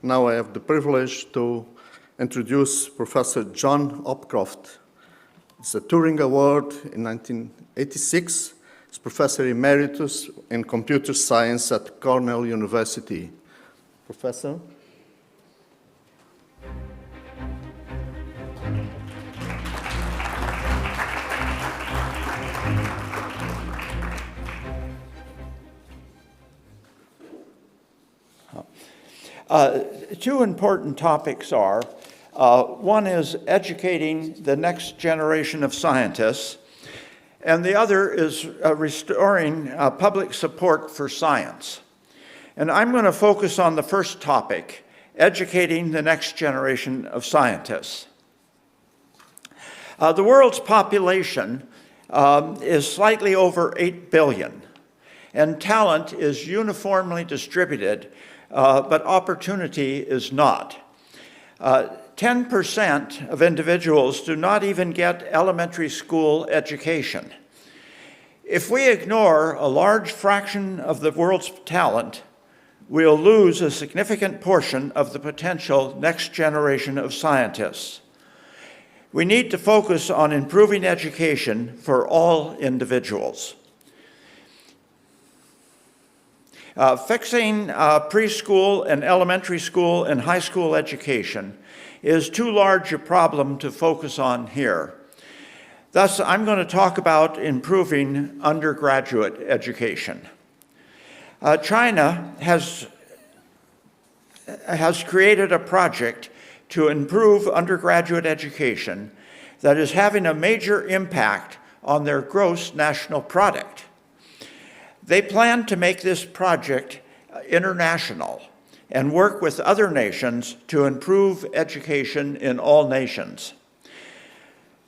Now I have the privilege to introduce Professor John Hopcroft. It's a Turing Award in 1986. He's Professor Emeritus in Computer Science at Cornell University. Professor? Two important topics are, one is educating the next generation of scientists, and the other is restoring public support for science. And I'm going to focus on the first topic, educating the next generation of scientists. The world's population is slightly over 8 billion, and talent is uniformly distributed, but opportunity is not. 10% of individuals do not even get elementary school education. If we ignore a large fraction of the world's talent, we'll lose a significant portion of the potential next generation of scientists. We need to focus on improving education for all individuals. Fixing preschool and elementary school and high school education is too large a problem to focus on here. Thus, I'm going to talk about improving undergraduate education. China has created a project to improve undergraduate education that is having a major impact on their gross national product. They plan to make this project international and work with other nations to improve education in all nations.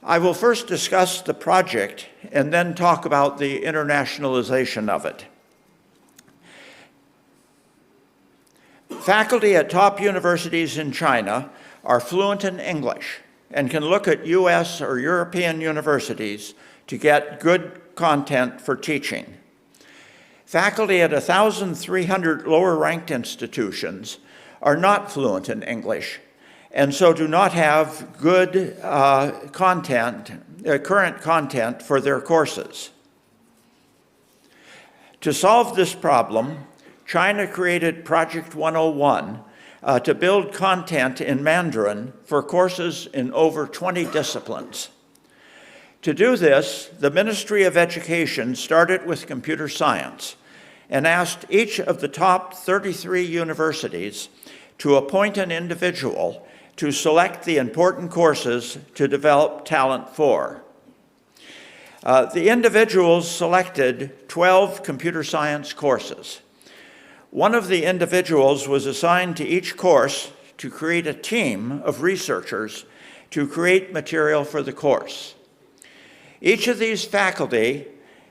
I will first discuss the project and then talk about the internationalization of it. Faculty at top universities in China are fluent in English and can look at US or European universities to get good content for teaching. Faculty at 1,300 lower-ranked institutions are not fluent in English, and so do not have good current content for their courses. To solve this problem, China created Project 101 to build content in Mandarin for courses in over 20 disciplines. To do this, the Ministry of Education started with computer science and asked each of the top 33 universities to appoint an individual to select the important courses to develop talent for. The individuals selected 12 computer science courses. One of the individuals was assigned to each course to create a team of researchers to create material for the course. Each of these faculty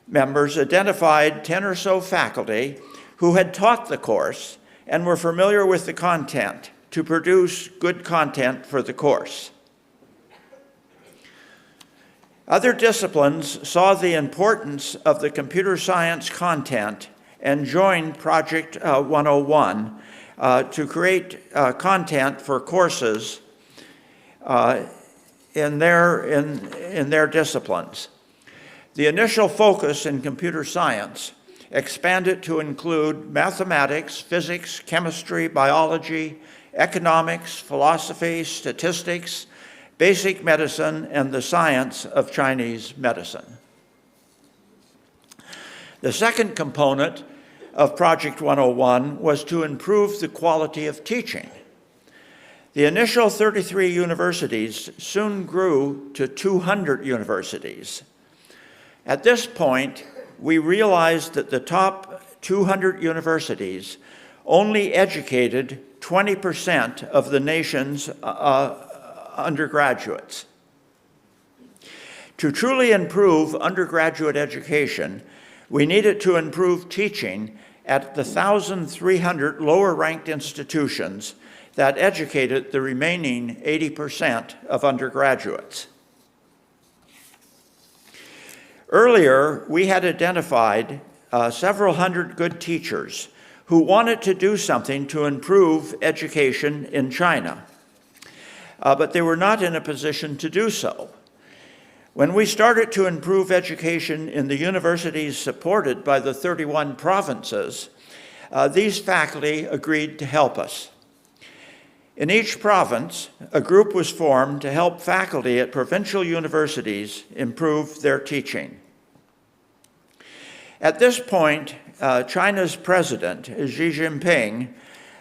members identified 10 or so faculty who had taught the course and were familiar with the content to produce good content for the course. Other disciplines saw the importance of the computer science content and joined Project 101 to create content for courses in their disciplines. The initial focus in computer science expanded to include mathematics, physics, chemistry, biology, economics, philosophy, statistics, basic medicine, and the science of Chinese medicine. The second component of Project 101 was to improve the quality of teaching. The initial 33 universities soon grew to 200 universities. At this point, we realized that the top 200 universities only educated 20% of the nation's undergraduates. To truly improve undergraduate education, we needed to improve teaching at the 1,300 lower-ranked institutions that educated the remaining 80% of undergraduates. Earlier, we had identified several hundred good teachers who wanted to do something to improve education in China, but they were not in a position to do so. When we started to improve education in the universities supported by the 31 provinces, these faculty agreed to help us. In each province, a group was formed to help faculty at provincial universities improve their teaching. At this point, China's president, Xi Jinping,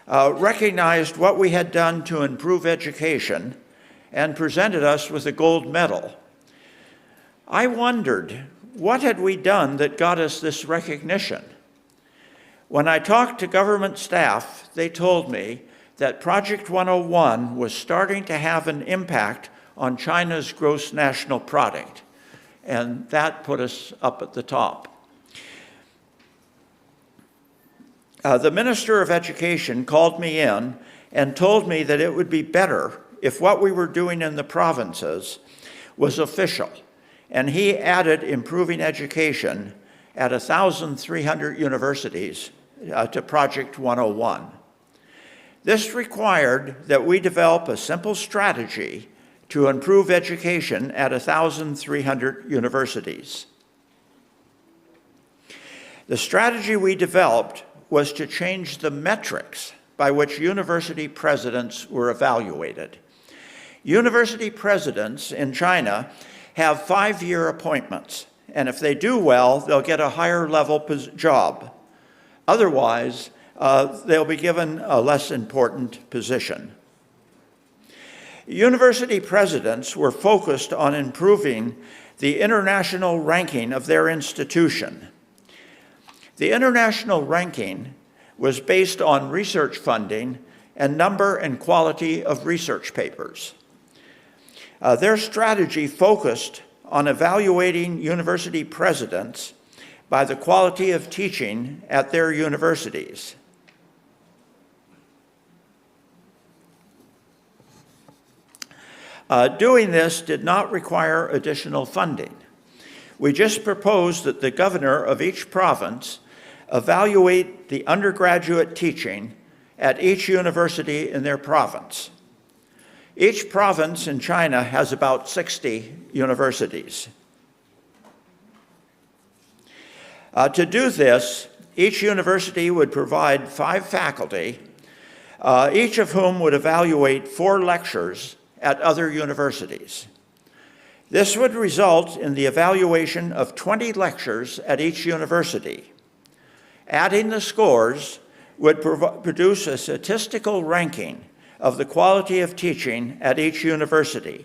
recognized what we had done to improve education and presented us with a gold medal. I wondered, what had we done that got us this recognition? When I talked to government staff, they told me that Project 101 was starting to have an impact on China's gross national product, and that put us up at the top. The Minister of Education called me in and told me that it would be better if what we were doing in the provinces was official, and he added improving education at 1,300 universities to Project 101. This required that we develop a simple strategy to improve education at 1,300 universities. The strategy we developed was to change the metrics by which university presidents were evaluated. University presidents in China have 5-year appointments, and if they do well, they'll get a higher level job. Otherwise, they'll be given a less important position. University presidents were focused on improving the international ranking of their institution. The international ranking was based on research funding and number and quality of research papers. Their strategy focused on evaluating university presidents by the quality of teaching at their universities. Doing this did not require additional funding. We just proposed that the governor of each province evaluate the undergraduate teaching at each university in their province. Each province in China has about 60 universities. To do this, each university would provide 5 faculty, each of whom would evaluate 4 lectures at other universities. This would result in the evaluation of 20 lectures at each university. Adding the scores would produce a statistical ranking of the quality of teaching at each university.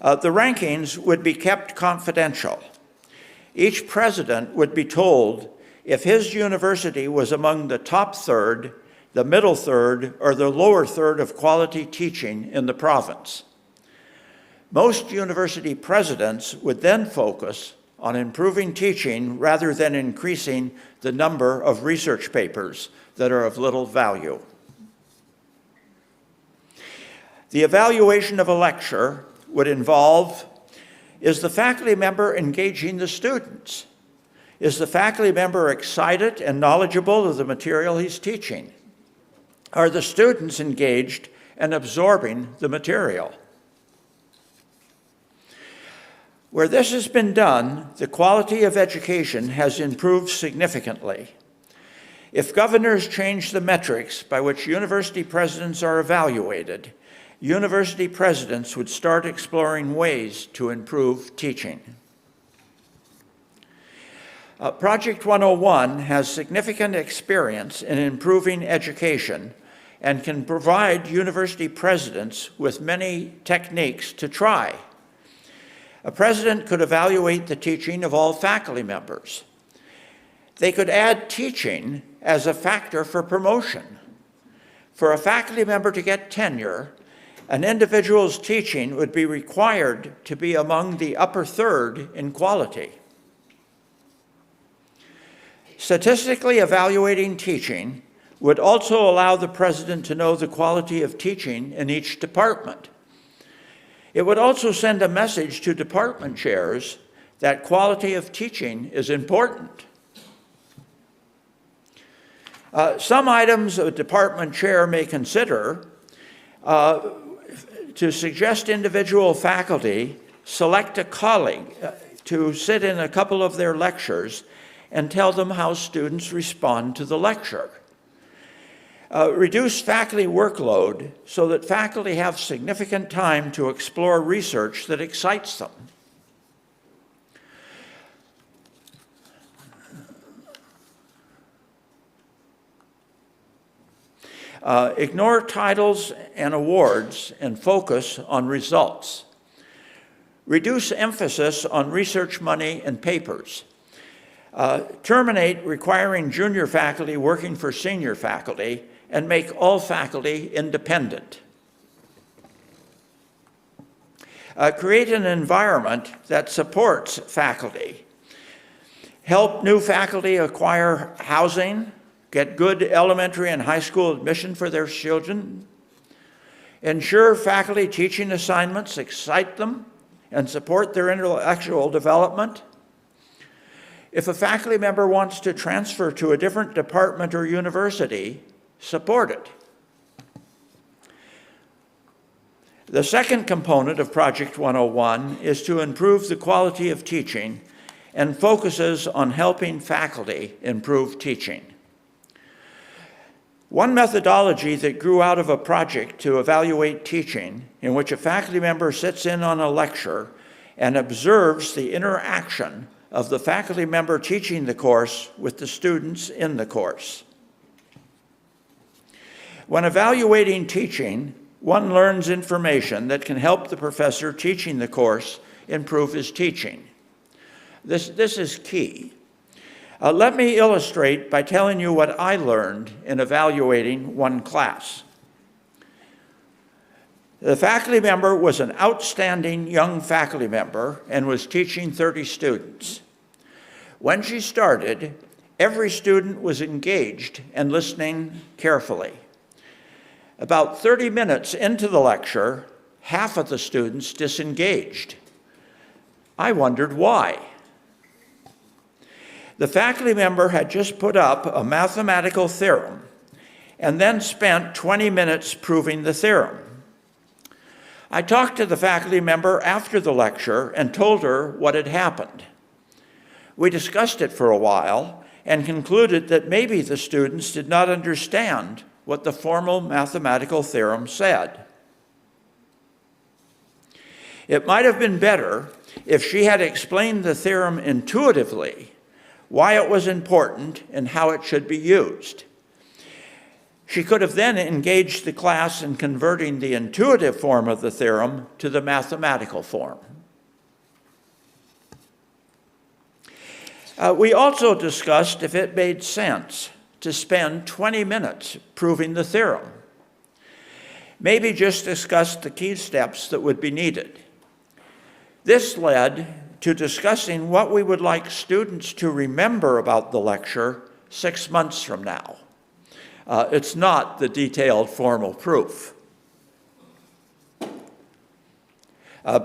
The rankings would be kept confidential. Each president would be told if his university was among the top third, the middle third, or the lower third of quality teaching in the province. Most university presidents would then focus on improving teaching rather than increasing the number of research papers that are of little value. The evaluation of a lecture would involve, is the faculty member engaging the students? Is the faculty member excited and knowledgeable of the material he's teaching? Are the students engaged and absorbing the material? Where this has been done, the quality of education has improved significantly. If governors change the metrics by which university presidents are evaluated, university presidents would start exploring ways to improve teaching. Project 101 has significant experience in improving education and can provide university presidents with many techniques to try. A president could evaluate the teaching of all faculty members. They could add teaching as a factor for promotion. For a faculty member to get tenure, an individual's teaching would be required to be among the upper third in quality. Statistically evaluating teaching would also allow the president to know the quality of teaching in each department. It would also send a message to department chairs that quality of teaching is important. Some items a department chair may consider to suggest individual faculty select a colleague to sit in a couple of their lectures and tell them how students respond to the lecture. Reduce faculty workload so that faculty have significant time to explore research that excites them. Ignore titles and awards and focus on results. Reduce emphasis on research money and papers. Terminate requiring junior faculty working for senior faculty and make all faculty independent. Create an environment that supports faculty. Help new faculty acquire housing, get good elementary and high school admission for their children. Ensure faculty teaching assignments excite them and support their intellectual development. If a faculty member wants to transfer to a different department or university, support it. The second component of Project 101 is to improve the quality of teaching and focuses on helping faculty improve teaching. One methodology that grew out of a project to evaluate teaching, in which a faculty member sits in on a lecture and observes the interaction of the faculty member teaching the course with the students in the course. When evaluating teaching, one learns information that can help the professor teaching the course improve his teaching. This is key. Let me illustrate by telling you what I learned in evaluating one class. The faculty member was an outstanding young faculty member and was teaching 30 students. When she started, every student was engaged and listening carefully. About 30 minutes into the lecture, half of the students disengaged. I wondered why. The faculty member had just put up a mathematical theorem and then spent 20 minutes proving the theorem. I talked to the faculty member after the lecture and told her what had happened. We discussed it for a while and concluded that maybe the students did not understand what the formal mathematical theorem said. It might have been better if she had explained the theorem intuitively, why it was important and how it should be used. She could have then engaged the class in converting the intuitive form of the theorem to the mathematical form. We also discussed if it made sense to spend 20 minutes proving the theorem. Maybe just discuss the key steps that would be needed. This led to discussing what we would like students to remember about the lecture 6 months from now. It's not the detailed formal proof.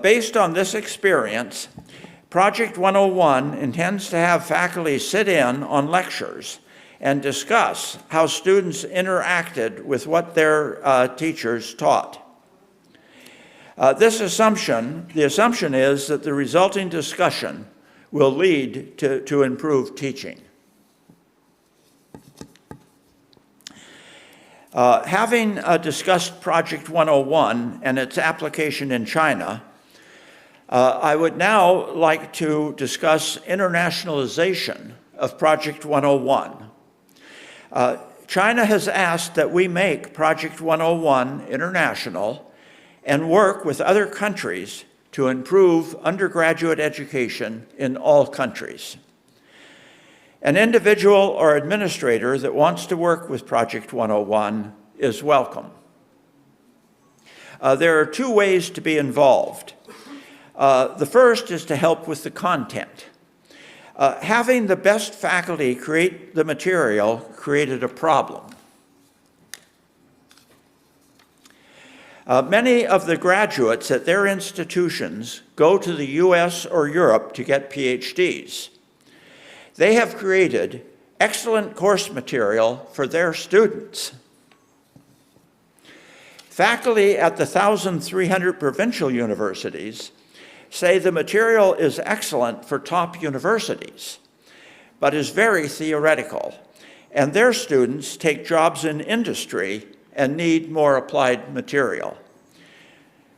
Based on this experience, Project 101 intends to have faculty sit in on lectures and discuss how students interacted with what their teachers taught. The assumption is that the resulting discussion will lead to improved teaching. Having discussed Project 101 and its application in China, I would now like to discuss internationalization of Project 101. China has asked that we make Project 101 international and work with other countries to improve undergraduate education in all countries. An individual or administrator that wants to work with Project 101 is welcome. There are 2 ways to be involved. The first is to help with the content. Having the best faculty create the material created a problem. Many of the graduates at their institutions go to the US or Europe to get PhDs. They have created excellent course material for their students. Faculty at the 1,300 provincial universities say the material is excellent for top universities, but is very theoretical, and their students take jobs in industry and need more applied material.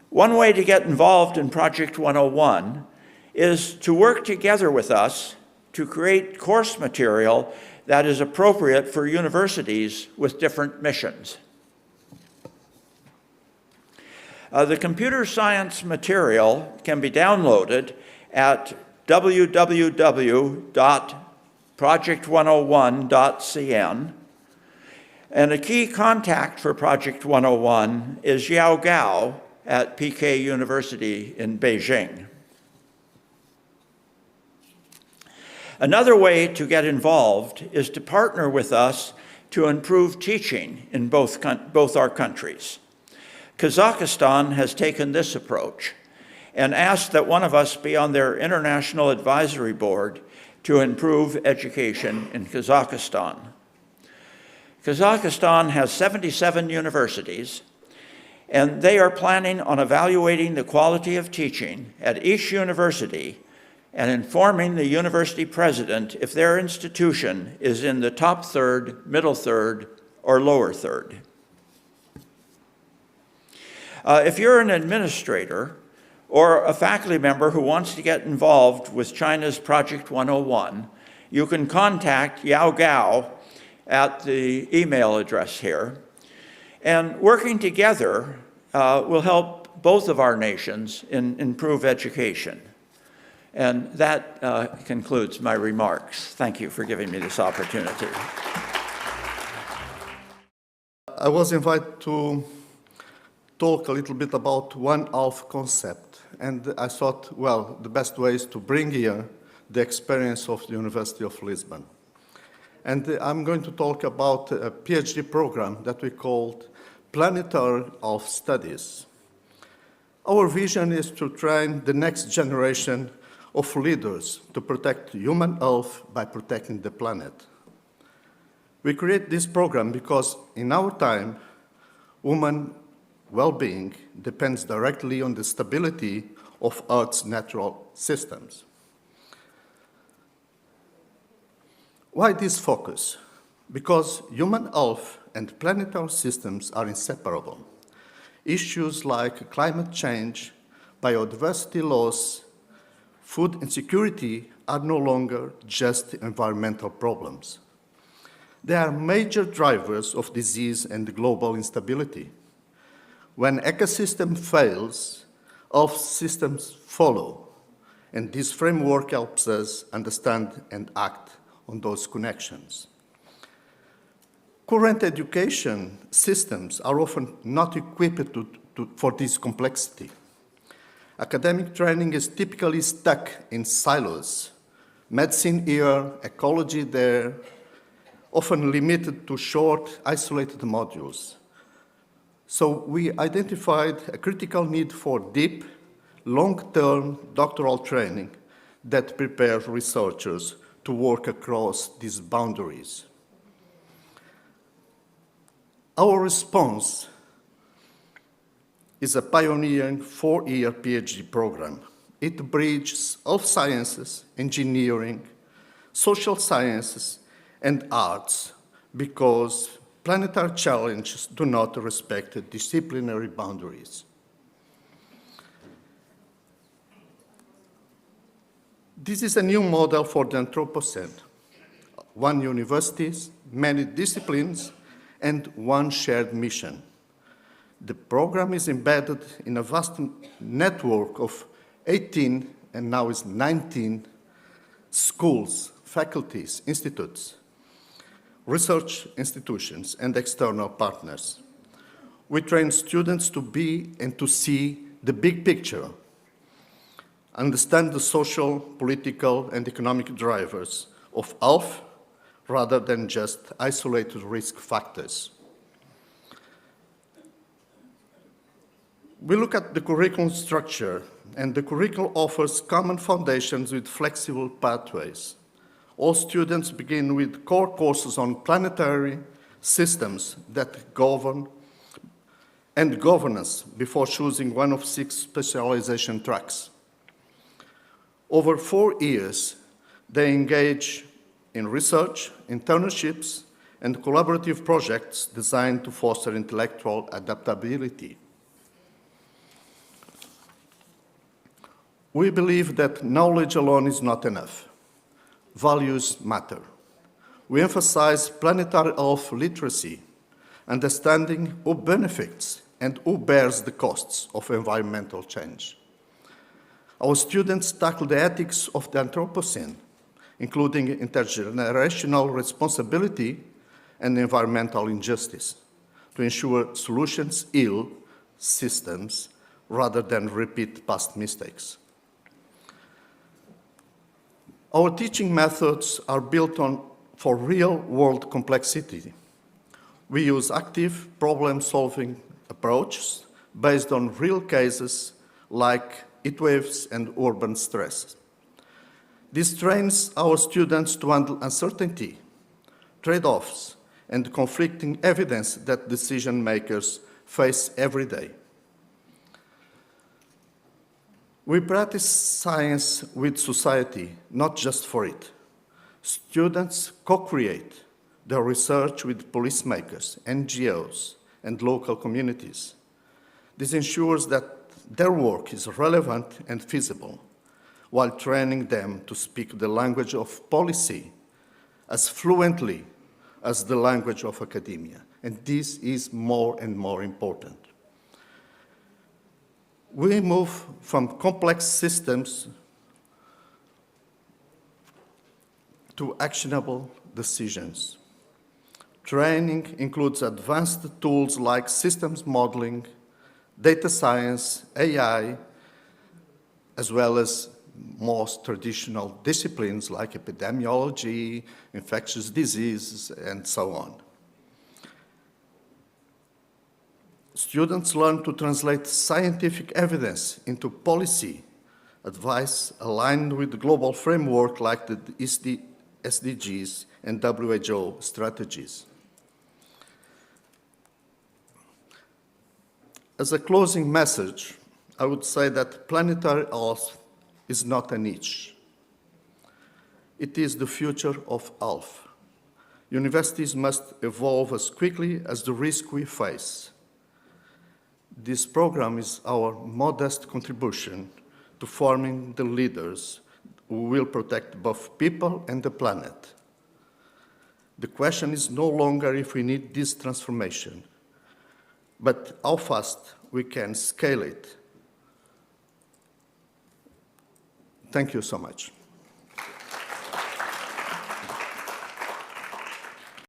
One way to get involved in Project 101 is to work together with us to create course material that is appropriate for universities with different missions. The computer science material can be downloaded at www.project101.cn, and a key contact for Project 101 is Yao Gao at PK University in Beijing. Another way to get involved is to partner with us to improve teaching in both our countries. Kazakhstan has taken this approach and asked that one of us be on their International Advisory Board to improve education in Kazakhstan. Kazakhstan has 77 universities, and they are planning on evaluating the quality of teaching at each university and informing the university president if their institution is in the top third, middle third, or lower third. If you're an administrator or a faculty member who wants to get involved with China's Project 101, you can contact Yao Gao at the email address here. And working together will help both of our nations improve education. And that concludes my remarks. Thank you for giving me this opportunity. I was invited to talk a little bit about one-half concept. And I thought, well, the best way is to bring here the experience of the University of Lisbon. And I'm going to talk about a PhD program that we called Planetary Health Studies. Our vision is to train the next generation of leaders to protect human health by protecting the planet. We create this program because in our time, human well-being depends directly on the stability of Earth's natural systems. Why this focus? Because human health and planetary systems are inseparable. Issues like climate change, biodiversity loss, food insecurity are no longer just environmental problems. They are major drivers of disease and global instability. When ecosystem fails, health systems follow, and this framework helps us understand and act on those connections. Current education systems are often not equipped for this complexity. Academic training is typically stuck in silos, medicine here, ecology there, often limited to short, isolated modules. So we identified a critical need for deep, long-term doctoral training that prepares researchers to work across these boundaries. Our response is a pioneering 4-year PhD program. It bridges health sciences, engineering, social sciences, and arts because planetary challenges do not respect disciplinary boundaries. This is a new model for the Anthropocene. One university, many disciplines, and one shared mission. The program is embedded in a vast network of 18, and now is 19, schools, faculties, institutes, research institutions, and external partners. We train students to be and to see the big picture, understand the social, political, and economic drivers of health rather than just isolated risk factors. We look at the curriculum structure, and the curriculum offers common foundations with flexible pathways. All students begin with core courses on planetary systems that govern and governance before choosing one of 6 specialization tracks. Over 4 years, they engage in research, internships, and collaborative projects designed to foster intellectual adaptability. We believe that knowledge alone is not enough. Values matter. We emphasize planetary health literacy, understanding who benefits and who bears the costs of environmental change. Our students tackle the ethics of the Anthropocene, including intergenerational responsibility and environmental injustice, to ensure solutions heal systems rather than repeat past mistakes. Our teaching methods are built for real-world complexity. We use active problem-solving approaches based on real cases like heat waves and urban stress. This trains our students to handle uncertainty, trade-offs, and conflicting evidence that decision makers face every day. We practice science with society, not just for it. Students co-create their research with policymakers, NGOs, and local communities. This ensures that their work is relevant and feasible, while training them to speak the language of policy as fluently as the language of academia. And this is more and more important. We move from complex systems to actionable decisions. Training includes advanced tools like systems modeling, data science, AI, as well as most traditional disciplines like epidemiology, infectious diseases, and so on. Students learn to translate scientific evidence into policy advice aligned with the global framework like the SDGs and WHO strategies. As a closing message, I would say that planetary health is not a niche. It is the future of health. Universities must evolve as quickly as the risk we face. This program is our modest contribution to forming the leaders who will protect both people and the planet. The question is no longer if we need this transformation, but how fast we can scale it. Thank you so much.